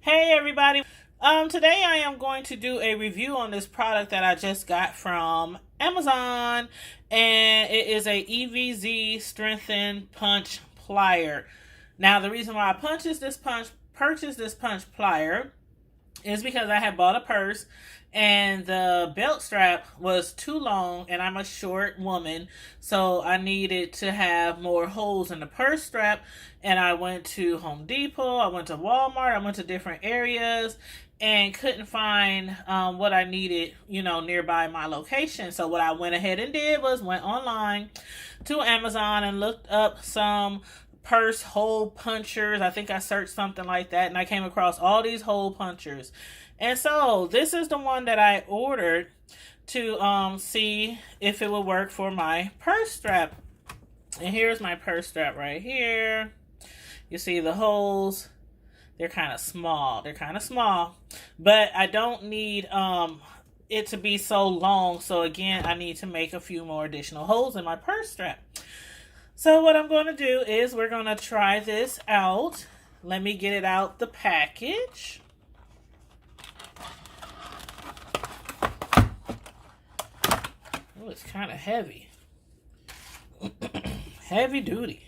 Hey everybody. Today I am going to do a review on this product that I just got from Amazon, and it is a EvZ Strengthen Punch Plier. Now the reason why I purchased this punch plier is because I had bought a purse and the belt strap was too long, and I'm a short woman, so I needed to have more holes in the purse strap. And I went to Home Depot, I went to Walmart, I went to different areas and couldn't find what I needed, nearby my location. So what I went ahead and did was went online to Amazon and looked up some purse hole punchers. I think I searched something like that, and I came across all these hole punchers. And so this is the one that I ordered to see if it would work for my purse strap. And here's my purse strap right here. You see the holes. They're kind of small. But I don't need it to be so long. So again, I need to make a few more additional holes in my purse strap. So what I'm going to do is we're going to try this out. Let me get it out the package. Oh, it's kind of heavy. Heavy duty.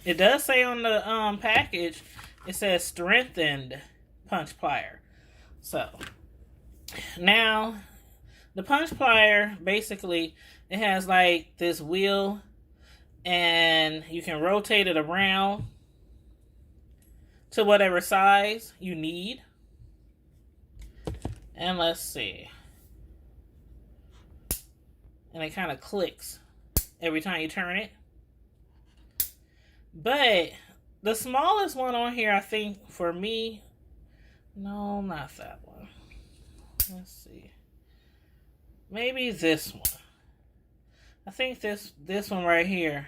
It does say on the package, it says strengthened punch plier. So now the punch plier, basically it has like this wheel, and you can rotate it around to whatever size you need. And let's see. And it kind of clicks every time you turn it. But the smallest one on here, I think, for me, no, not that one. Let's see. Maybe this one. I think this one right here.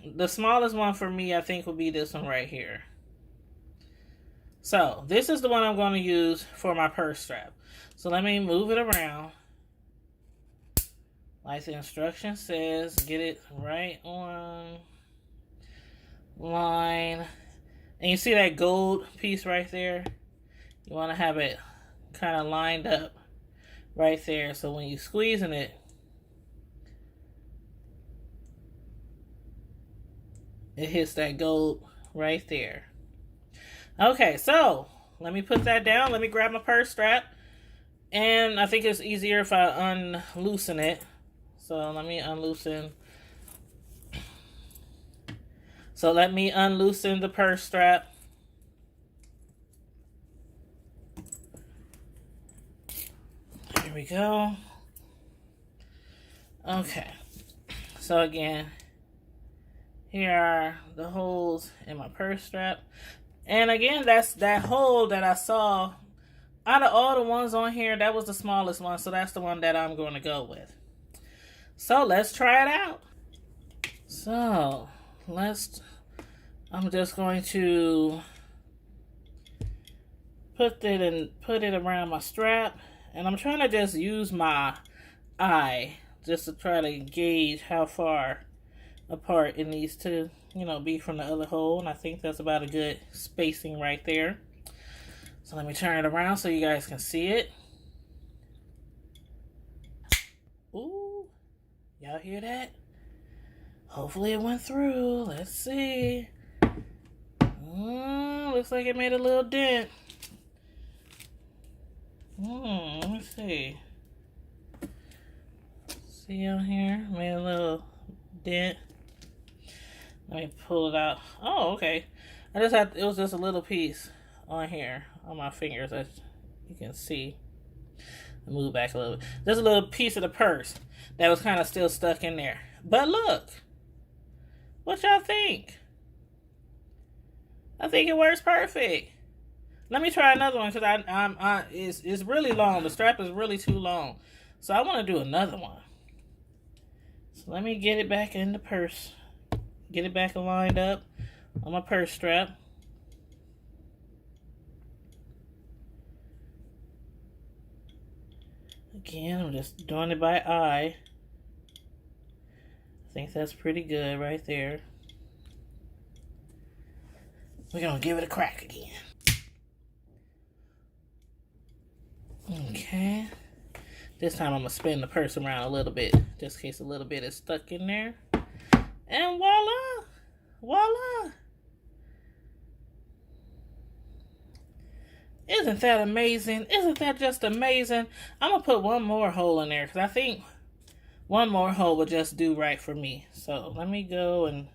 The smallest one for me, I think, would be this one right here. So this is the one I'm going to use for my purse strap. So let me move it around. Like the instruction says, get it right on line. And you see that gold piece right there? You want to have it kind of lined up right there. So when you're squeezing it, it hits that gold right there. Okay, so let me put that down. Let me grab my purse strap. And I think it's easier if I unloosen it. So let me unloosen. So let me unloosen the purse strap. Here we go. Okay. So again, here are the holes in my purse strap. And again, that's that hole that I saw. Out of all the ones on here, that was the smallest one. So that's the one that I'm going to go with. So let's try it out. So I'm just going to put it around my strap. And I'm trying to just use my eye just to try to gauge how far apart it needs to, be from the other hole. And I think that's about a good spacing right there. So let me turn it around so you guys can see it. Ooh. Y'all hear that? Hopefully it went through. Let's see. Looks like it made a little dent. Let me see. See on here? Made a little dent. Let me pull it out. Oh, okay. It was just a little piece on here on my fingers, as you can see. Move back a little bit. Just a little piece of the purse that was kind of still stuck in there. But look, what y'all think? I think it works perfect. Let me try another one, because it's really long. The strap is really too long, so I want to do another one. So let me get it back in the purse. Get it back lined up on my purse strap. Again, I'm just doing it by eye. I think that's pretty good right there. We're going to give it a crack again. Okay. This time I'm going to spin the purse around a little bit, just in case a little bit is stuck in there. And voila! Voila! Isn't that amazing? Isn't that just amazing? I'm going to put one more hole in there because I think one more hole would just do right for me. So let me go and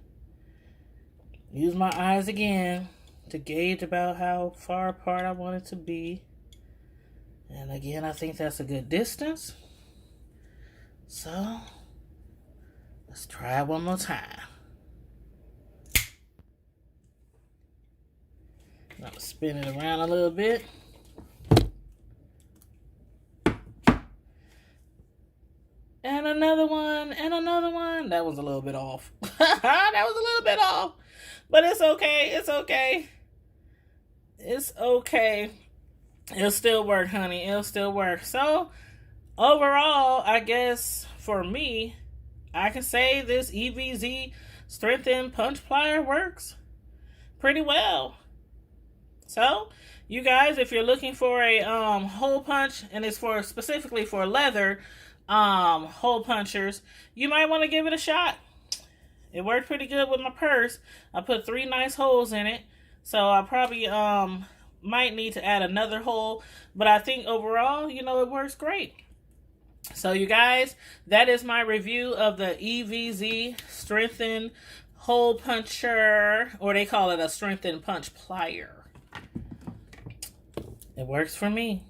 use my eyes again to gauge about how far apart I want it to be. And again, I think that's a good distance. So let's try it one more time. I'm going to spin it around a little bit. And another one, and another one. That was a little bit off. That was a little bit off. But it's okay, it's okay. It's okay. It'll still work, honey. It'll still work. So, overall, I guess, for me, I can say this EvZ Strengthen Punch Plier works pretty well. So, you guys, if you're looking for a hole punch, and it's for specifically for leather hole punchers, you might want to give it a shot. It worked pretty good with my purse. I put 3 nice holes in it, so I probably might need to add another hole, but I think overall, you know, it works great. So you guys, that is my review of the EvZ Strengthen Hole Puncher, or they call it a Strengthen Punch Plier. It works for me.